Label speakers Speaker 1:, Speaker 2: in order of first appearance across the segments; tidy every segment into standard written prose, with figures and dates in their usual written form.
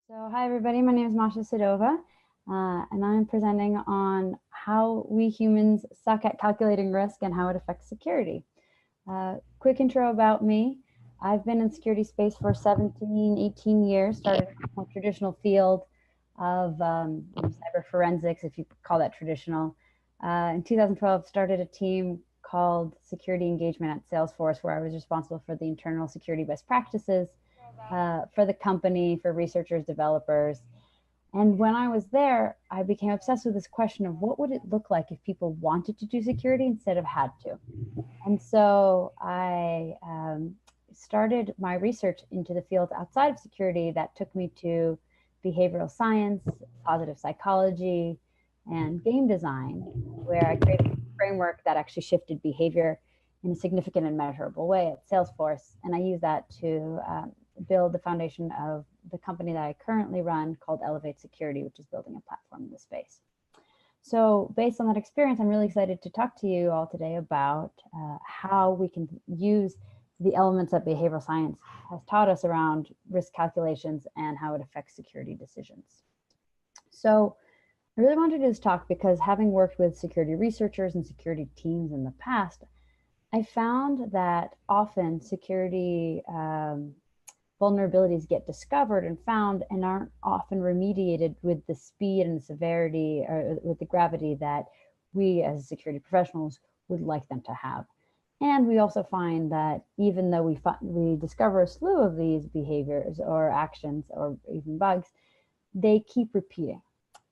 Speaker 1: So hi everybody, my name is Masha Sedova, and I'm presenting on how we humans suck at calculating risk and how it affects security. Quick intro about me. I've been in security space for 17, 18 years, started in a more traditional field of cyber forensics, if you call that traditional. In 2012, started a team called Security Engagement at Salesforce, where I was responsible for the internal security best practices for the company, for researchers, developers. And when I was there, I became obsessed with this question of what would it look like if people wanted to do security instead of had to. And so I started my research into the fields outside of security that took me to behavioral science, positive psychology, and game design, where I created a framework that actually shifted behavior in a significant and measurable way at Salesforce. And I use that to build the foundation of the company that I currently run called Elevate Security, which is building a platform in the space. So based on that experience, I'm really excited to talk to you all today about how we can use the elements that behavioral science has taught us around risk calculations and how it affects security decisions. So I really wanted to do this talk because having worked with security researchers and security teams in the past, I found that often security vulnerabilities get discovered and found and aren't often remediated with the speed and the severity or with the gravity that we as security professionals would like them to have. And we also find that even though we discover a slew of these behaviors or actions or even bugs, they keep repeating.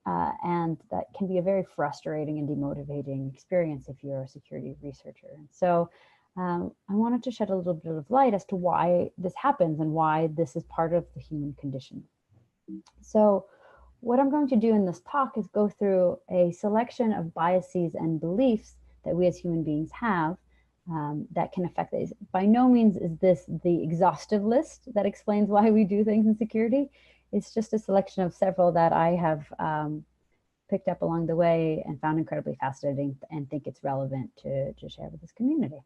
Speaker 1: And that can be a very frustrating and demotivating experience if you're a security researcher. And so I wanted to shed a little bit of light as to why this happens and why this is part of the human condition. So what I'm going to do in this talk is go through a selection of biases and beliefs that we as human beings have that can affect these. By no means is this the exhaustive list that explains why we do things in security. It's just a selection of several that I have picked up along the way and found incredibly fascinating and think it's relevant to share with this community.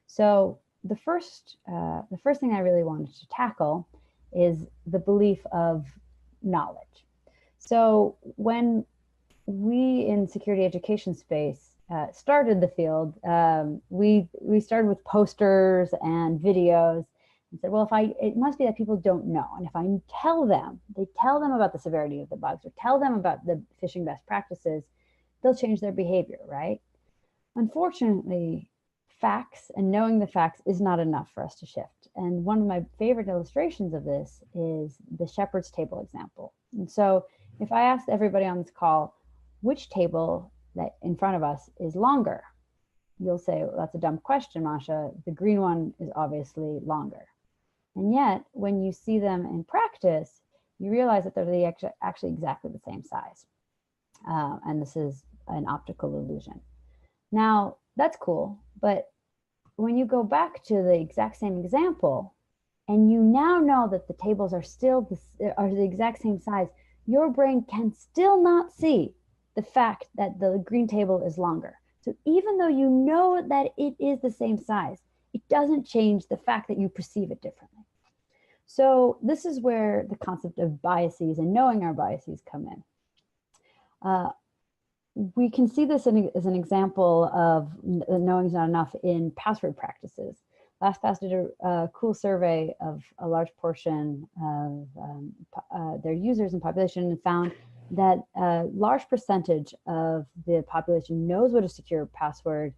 Speaker 1: So the first thing I really wanted to tackle is the belief of knowledge. So when we in security education space started the field, we started with posters and videos and said, well, it must be that people don't know. And if I tell them about the severity of the bugs or tell them about the phishing best practices, they'll change their behavior, right? Unfortunately, facts and knowing the facts is not enough for us to shift. And one of my favorite illustrations of this is the shepherd's table example. And so if I asked everybody on this call, which table that in front of us is longer? You'll say, well, that's a dumb question, Masha. The green one is obviously longer. And yet, when you see them in practice, you realize that they're actually exactly the same size. And this is an optical illusion. Now, that's cool, but when you go back to the exact same example, and you now know that the tables are still the exact same size, your brain can still not see the fact that the green table is longer. So even though you know that it is the same size, it doesn't change the fact that you perceive it differently. So this is where the concept of biases and knowing our biases come in. We can see this as an example of knowing is not enough in password practices. LastPass did a cool survey of a large portion of their users and population and found that a large percentage of the population knows what a secure password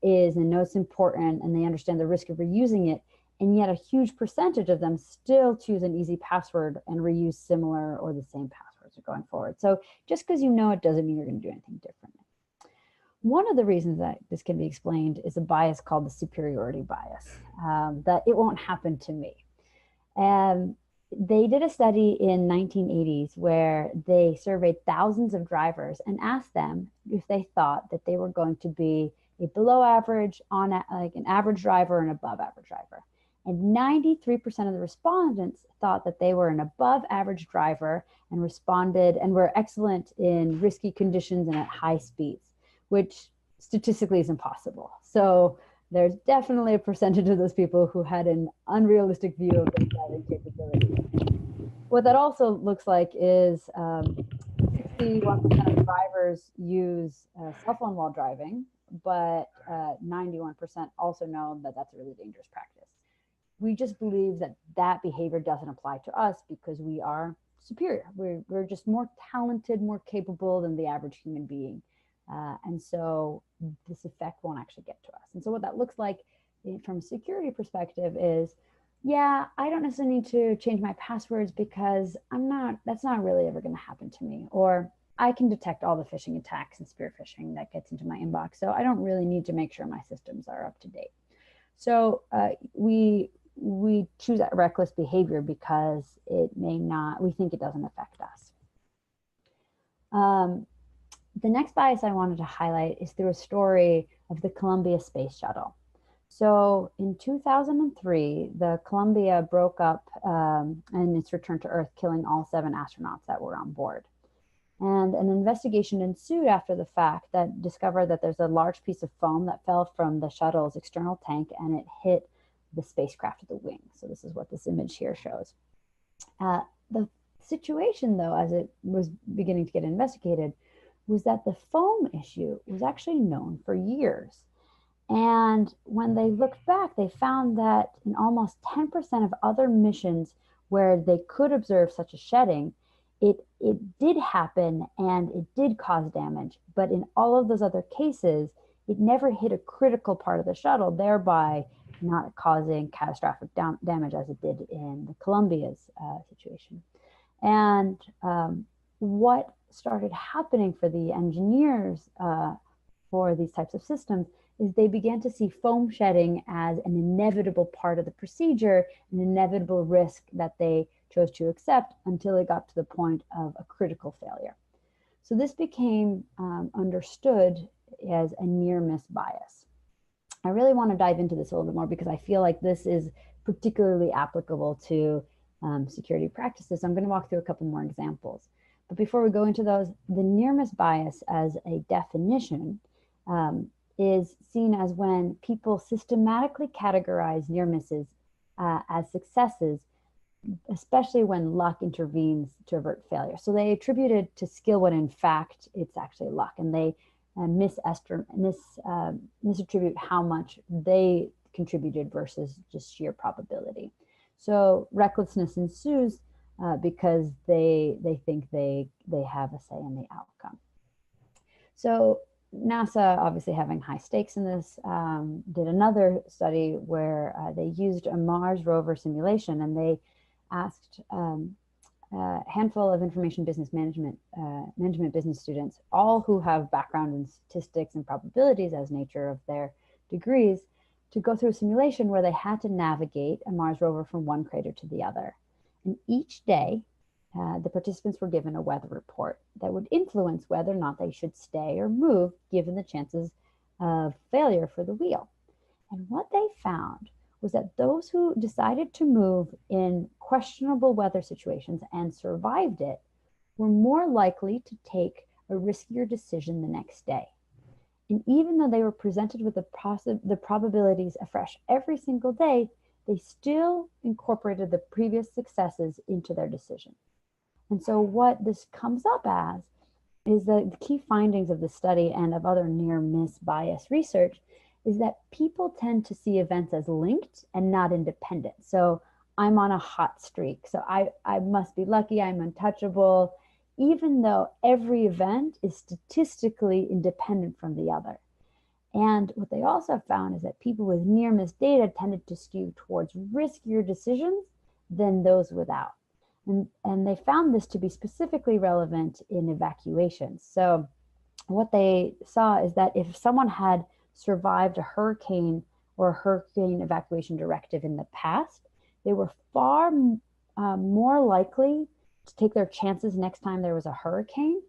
Speaker 1: is and knows it's important, and they understand the risk of reusing it. And yet a huge percentage of them still choose an easy password and reuse similar or the same passwords going forward. So just because you know it doesn't mean you're going to do anything differently. One of the reasons that this can be explained is a bias called the superiority bias, that it won't happen to me. They did a study in 1980s where they surveyed thousands of drivers and asked them if they thought that they were going to be a below average, like an average driver, and above average driver. And 93% of the respondents thought that they were an above average driver and responded and were excellent in risky conditions and at high speeds, which statistically is impossible. So there's definitely a percentage of those people who had an unrealistic view of their driving capability. What that also looks like is 61% of drivers use cell phone while driving, but 91% also know that that's a really dangerous practice. We just believe that that behavior doesn't apply to us because we are superior. We're just more talented, more capable than the average human being. And so this effect won't actually get to us. And so what that looks like from a security perspective is, yeah, I don't necessarily need to change my passwords because that's not really ever going to happen to me. Or I can detect all the phishing attacks and spear phishing that gets into my inbox. So I don't really need to make sure my systems are up to date. So we choose that reckless behavior because we think it doesn't affect us. The next bias I wanted to highlight is through a story of the Columbia Space Shuttle. So in 2003, the Columbia broke up and its return to Earth, killing all 7 astronauts that were on board. And an investigation ensued after the fact that discovered that there's a large piece of foam that fell from the shuttle's external tank and it hit the spacecraft at the wing. So this is what this image here shows. The situation, though, as it was beginning to get investigated, was that the foam issue was actually known for years. And when they looked back, they found that in almost 10% of other missions where they could observe such a shedding, it did happen and it did cause damage. But in all of those other cases, it never hit a critical part of the shuttle, thereby not causing catastrophic damage as it did in the Columbia's situation. And what started happening for the engineers for these types of systems is they began to see foam shedding as an inevitable part of the procedure, an inevitable risk that they chose to accept until it got to the point of a critical failure. So this became understood as a near-miss bias. I really want to dive into this a little bit more because I feel like this is particularly applicable to security practices. So I'm going to walk through a couple more examples. But before we go into those, the near-miss bias as a definition is seen as when people systematically categorize near misses as successes, especially when luck intervenes to avert failure. So they attribute it to skill when in fact it's actually luck, and they misattribute how much they contributed versus just sheer probability. So recklessness ensues because they think they have a say in the outcome. So NASA, obviously having high stakes in this, did another study where they used a Mars rover simulation, and they asked a handful of information business management business students, all who have background in statistics and probabilities as nature of their degrees, to go through a simulation where they had to navigate a Mars rover from one crater to the other. And each day, the participants were given a weather report that would influence whether or not they should stay or move, given the chances of failure for the wheel. And what they found was that those who decided to move in questionable weather situations and survived it were more likely to take a riskier decision the next day. And even though they were presented with the probabilities afresh every single day, they still incorporated the previous successes into their decision. And so what this comes up as is that the key findings of the study and of other near-miss bias research is that people tend to see events as linked and not independent. So I'm on a hot streak, so I must be lucky, I'm untouchable, even though every event is statistically independent from the other. And what they also found is that people with near-miss data tended to skew towards riskier decisions than those without. And they found this to be specifically relevant in evacuations. So what they saw is that if someone had survived a hurricane or a hurricane evacuation directive in the past, they were far more likely to take their chances next time there was a hurricane,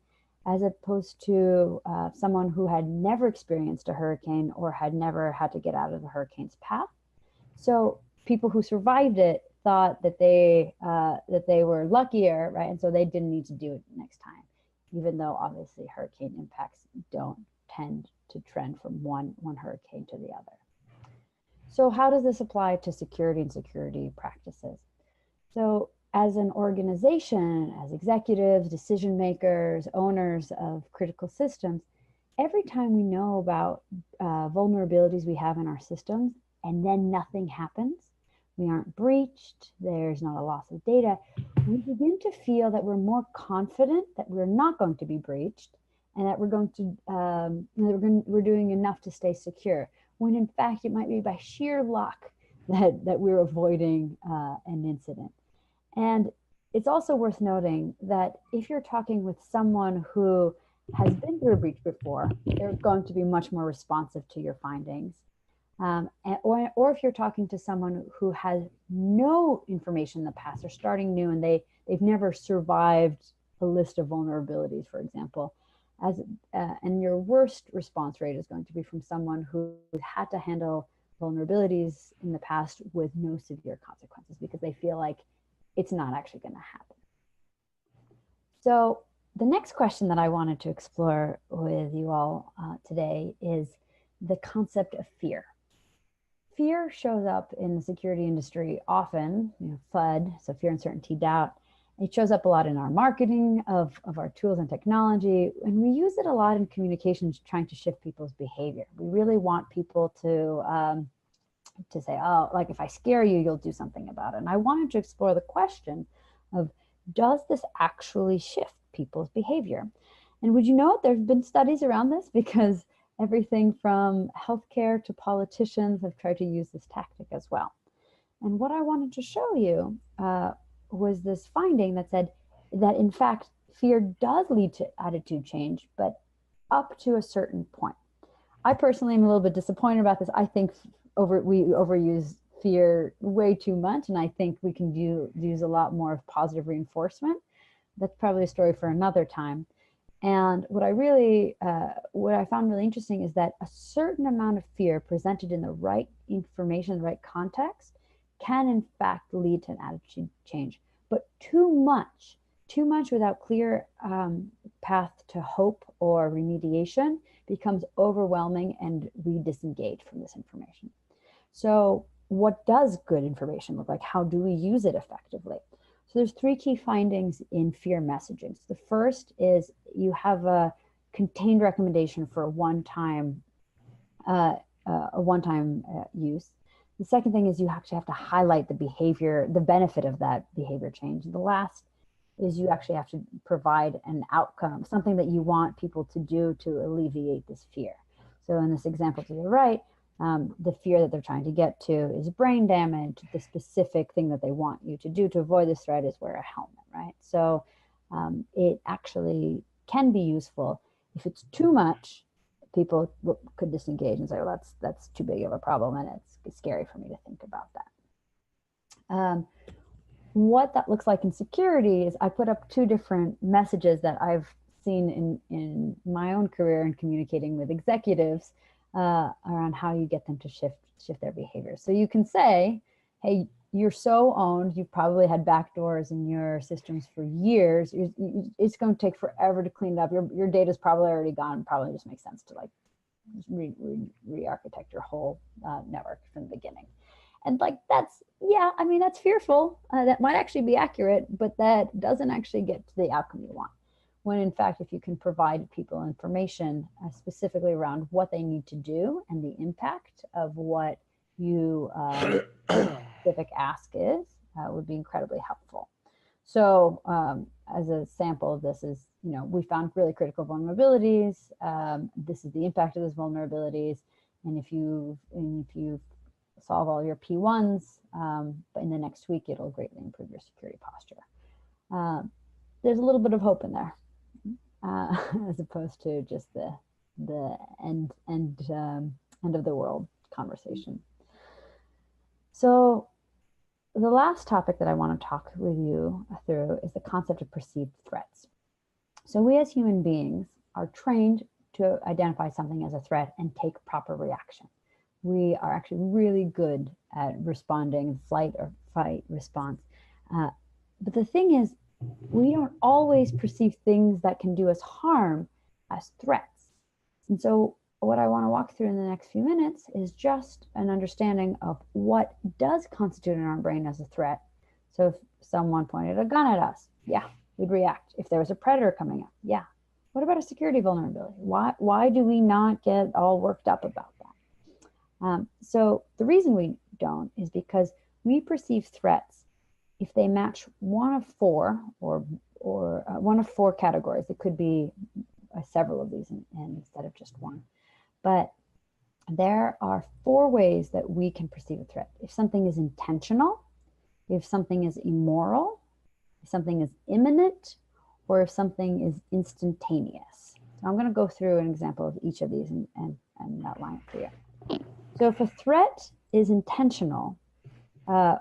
Speaker 1: as opposed to someone who had never experienced a hurricane or had never had to get out of the hurricane's path. So people who survived it thought that they were luckier, right? And so they didn't need to do it next time, even though obviously hurricane impacts don't tend to trend from one hurricane to the other. So how does this apply to security and security practices? So as an organization, as executives, decision makers, owners of critical systems, every time we know about vulnerabilities we have in our systems and then nothing happens, we aren't breached, there's not a loss of data, we begin to feel that we're more confident that we're not going to be breached and that we're going to, we're doing enough to stay secure, when in fact it might be by sheer luck that we're avoiding an incident. And it's also worth noting that if you're talking with someone who has been through a breach before, they're going to be much more responsive to your findings. Or if you're talking to someone who has no information in the past, they're starting new and they've never survived a list of vulnerabilities, for example, and your worst response rate is going to be from someone who had to handle vulnerabilities in the past with no severe consequences because they feel like it's not actually going to happen. So the next question that I wanted to explore with you all today is the concept of fear. Fear shows up in the security industry often, FUD, so fear, uncertainty, doubt. It shows up a lot in our marketing of our tools and technology, and we use it a lot in communications trying to shift people's behavior. We really want people to say, oh, like if I scare you, you'll do something about it. And I wanted to explore the question of, does this actually shift people's behavior? And would you know, there have been studies around this because everything from healthcare to politicians have tried to use this tactic as well. And what I wanted to show you was this finding that said that in fact, fear does lead to attitude change, but up to a certain point. I personally am a little bit disappointed about this. I think we overuse fear way too much, and I think we can use a lot more of positive reinforcement. That's probably a story for another time. And what I found really interesting is that a certain amount of fear presented in the right information, the right context, can in fact lead to an attitude change. But too much without clear path to hope or remediation becomes overwhelming, and we disengage from this information. So what does good information look like? How do we use it effectively? So there's three key findings in fear messaging. So the first is you have a contained recommendation for a one-time use. The second thing is you actually have to highlight the behavior, the benefit of that behavior change. And the last is you actually have to provide an outcome, something that you want people to do to alleviate this fear. So in this example to the right, the fear that they're trying to get to is brain damage. The specific thing that they want you to do to avoid this threat is wear a helmet, right? So it actually can be useful. If it's too much, people could disengage and say, well, that's too big of a problem, and it's scary for me to think about that. What that looks like in security is I put up two different messages that I've seen in my own career in communicating with executives around how you get them to shift their behavior. So you can say, hey, you're so owned, you've probably had backdoors in your systems for years. It's going to take forever to clean it up. Your data's probably already gone. Probably just makes sense to like re-architect your whole network from the beginning. And like that's fearful. That might actually be accurate, but that doesn't actually get to the outcome you want. When in fact, if you can provide people information specifically around what they need to do and the impact of what you specific ask is, would be incredibly helpful. So as a sample of this is, we found really critical vulnerabilities. This is the impact of those vulnerabilities. And if you solve all your P1s, but in the next week, it'll greatly improve your security posture. There's a little bit of hope in there, as opposed to just the end of the world conversation. So the last topic that I want to talk with you through is the concept of perceived threats. So we as human beings are trained to identify something as a threat and take proper reaction. We are actually really good at responding, flight or fight response. But the thing is, we don't always perceive things that can do us harm as threats. And so what I want to walk through in the next few minutes is just an understanding of what does constitute in our brain as a threat, So if someone pointed a gun at us, yeah, we'd react. If there was a predator coming up, yeah. What about a security vulnerability? Why do we not get all worked up about that? So the reason we don't is because we perceive threats if they match one of four or one of four categories. It could be several of these instead of just one. But there are four ways that we can perceive a threat. If something is intentional, if something is immoral, if something is imminent, or if something is instantaneous. So I'm going to go through an example of each of these and outline it for you. So if a threat is intentional,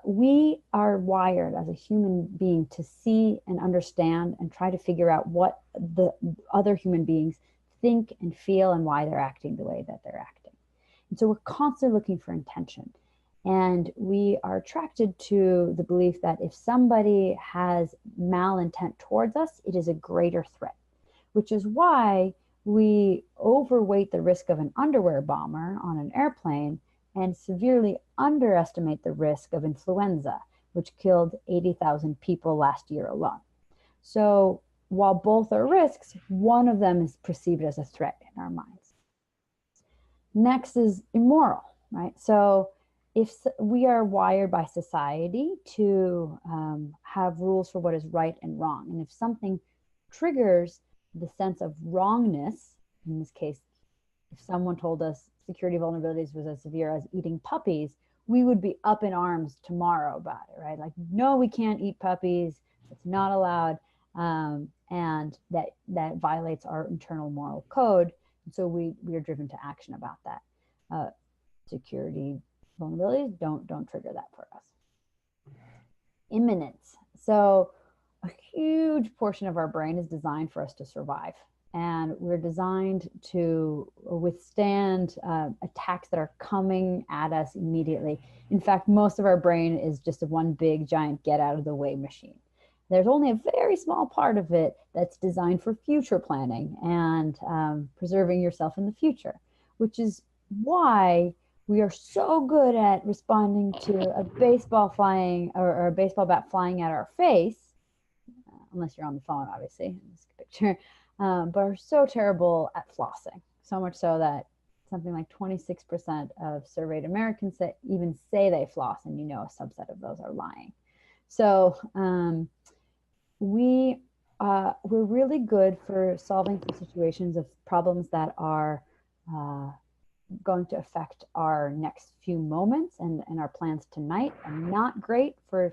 Speaker 1: we are wired as a human being to see and understand and try to figure out what the other human beings think and feel and why they're acting the way that they're acting. And so we're constantly looking for intention. And we are attracted to the belief that if somebody has malintent towards us, it is a greater threat, which is why we overweight the risk of an underwear bomber on an airplane and severely underestimate the risk of influenza, which killed 80,000 people last year alone. So while both are risks, one of them is perceived as a threat in our minds. Next is immoral, right? So if we are wired by society to have rules for what is right and wrong, and if something triggers the sense of wrongness, in this case, if someone told us security vulnerabilities was as severe as eating puppies, we would be up in arms tomorrow about it, right? Like, no, we can't eat puppies. It's not allowed. And that violates our internal moral code. And so we are driven to action about that. Security vulnerabilities don't trigger that for us. Imminence. So a huge portion of our brain is designed for us to survive. And we're designed to withstand attacks that are coming at us immediately. In fact, most of our brain is just one big, giant get out of the way machine. There's only a very small part of it that's designed for future planning and preserving yourself in the future, which is why we are so good at responding to a baseball flying or a baseball bat flying at our face, unless you're on the phone, obviously, in this picture, but are so terrible at flossing. So much so that something like 26% of surveyed Americans even say they floss, and you know a subset of those are lying. So we're really good for solving some situations of problems that are going to affect our next few moments and our plans tonight, and not great for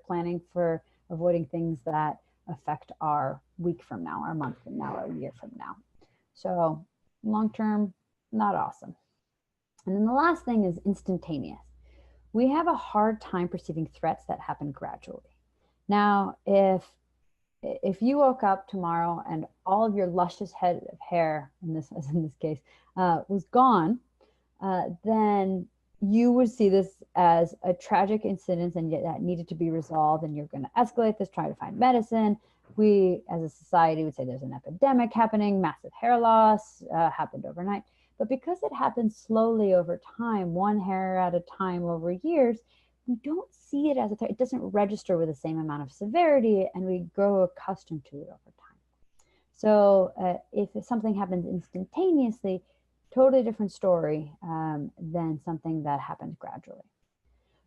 Speaker 1: planning for avoiding things that affect our week from now, our month from now, our year from now. So long term, not awesome. And then the last thing is instantaneous. We have a hard time perceiving threats that happen gradually. Now, if you woke up tomorrow and all of your luscious head of hair, in this case, was gone, then you would see this as a tragic incident and yet that needed to be resolved, and you're going to escalate this, try to find medicine. We, as a society, would say there's an epidemic happening, massive hair loss happened overnight. But because it happens slowly over time, one hair at a time over years, we don't see it as a threat. It doesn't register with the same amount of severity, and we grow accustomed to it over time. So if something happens instantaneously, totally different story than something that happens gradually.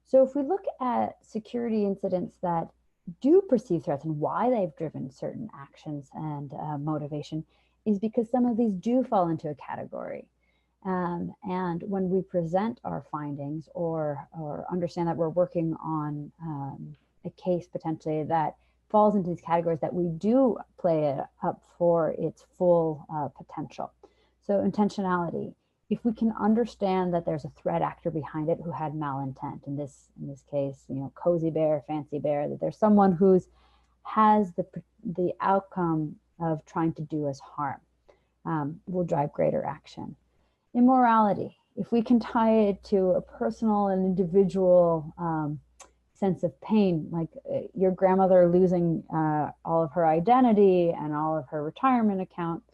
Speaker 1: So if we look at security incidents that do perceive threats and why they've driven certain actions and motivation, is because some of these do fall into a category. And when we present our findings or understand that we're working on a case potentially that falls into these categories, that we do play it up for its full potential. So intentionality, if we can understand that there's a threat actor behind it who had malintent, in this case, cozy bear, fancy bear, that there's someone who's has the outcome of trying to do us harm, will drive greater action. Immorality, if we can tie it to a personal and individual sense of pain, like your grandmother losing all of her identity and all of her retirement account,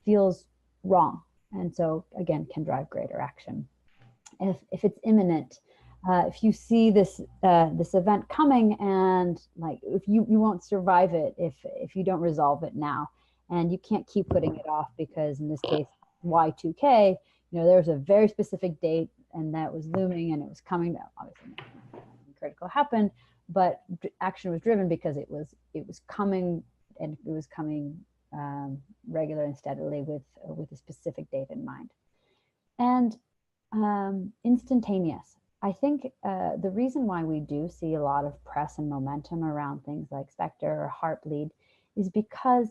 Speaker 1: feels wrong, and so again can drive greater action. If it's imminent, If you see this this event coming, and like if you won't survive it if you don't resolve it now, and you can't keep putting it off, because in this case Y2K, there's a very specific date and that was looming and it was coming. Obviously nothing critical happened, but action was driven because it was coming, and it was coming regular and steadily with a specific date in mind. And instantaneous. I think the reason why we do see a lot of press and momentum around things like Spectre or Heartbleed is because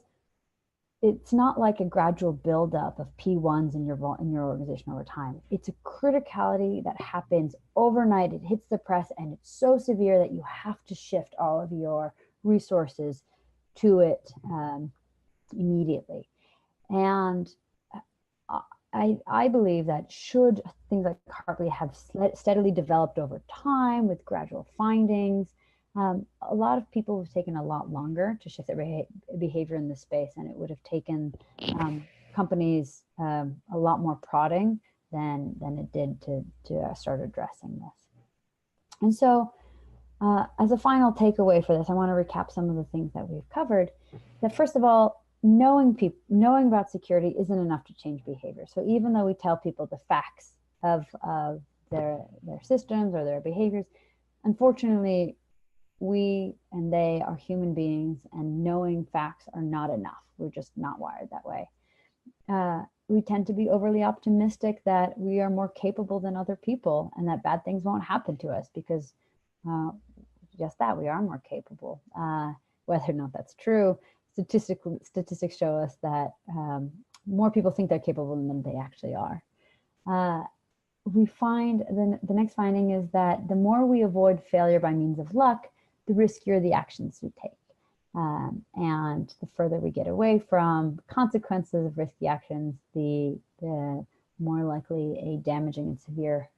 Speaker 1: it's not like a gradual buildup of P1s in your organization over time. It's a criticality that happens overnight. It hits the press and it's so severe that you have to shift all of your resources to it immediately. And I believe that should things like Heartbleed have steadily developed over time with gradual findings, a lot of people have taken a lot longer to shift their behavior in this space, and it would have taken companies a lot more prodding than it did to start addressing this. And so as a final takeaway for this, I want to recap some of the things that we've covered. That first of all, knowing about security isn't enough to change behavior. So even though we tell people the facts of their systems or their behaviors, unfortunately, we and they are human beings, and knowing facts are not enough. We're just not wired that way. We tend to be overly optimistic that we are more capable than other people and that bad things won't happen to us because just that, we are more capable. Whether or not that's true, statistics show us that more people think they're capable than they actually are. We find the next finding is that the more we avoid failure by means of luck, the riskier the actions we take. And the further we get away from consequences of risky actions, the more likely a damaging and severe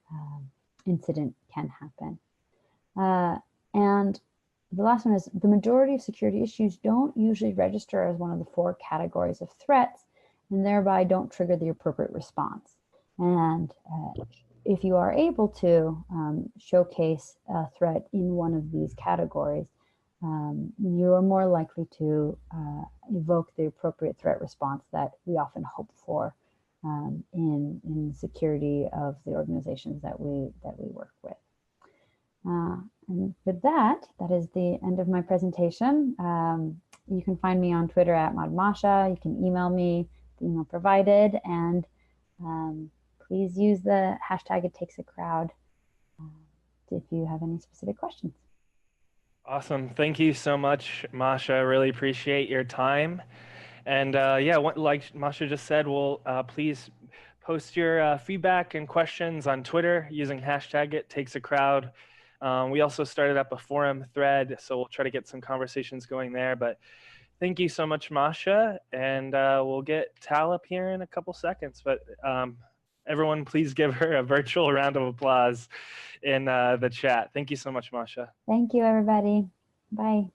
Speaker 1: incident can happen. And the last one is the majority of security issues don't usually register as one of the 4 categories of threats, and thereby don't trigger the appropriate response. And if you are able to showcase a threat in one of these categories, you are more likely to evoke the appropriate threat response that we often hope for in the security of the organizations that we work with. And with that is the end of my presentation. You can find me on Twitter at @modmasha. You can email me, the email provided, and please use the hashtag #ItTakesACrowd if you have any specific questions.
Speaker 2: Awesome. Thank you so much, Masha. I really appreciate your time. And yeah, like Masha just said, we'll please post your feedback and questions on Twitter using hashtag #ItTakesACrowd. We also started up a forum thread, so we'll try to get some conversations going there. But thank you so much, Masha. And we'll get Tal up here in a couple seconds. But everyone, please give her a virtual round of applause in the chat. Thank you so much, Masha.
Speaker 1: Thank you, everybody. Bye.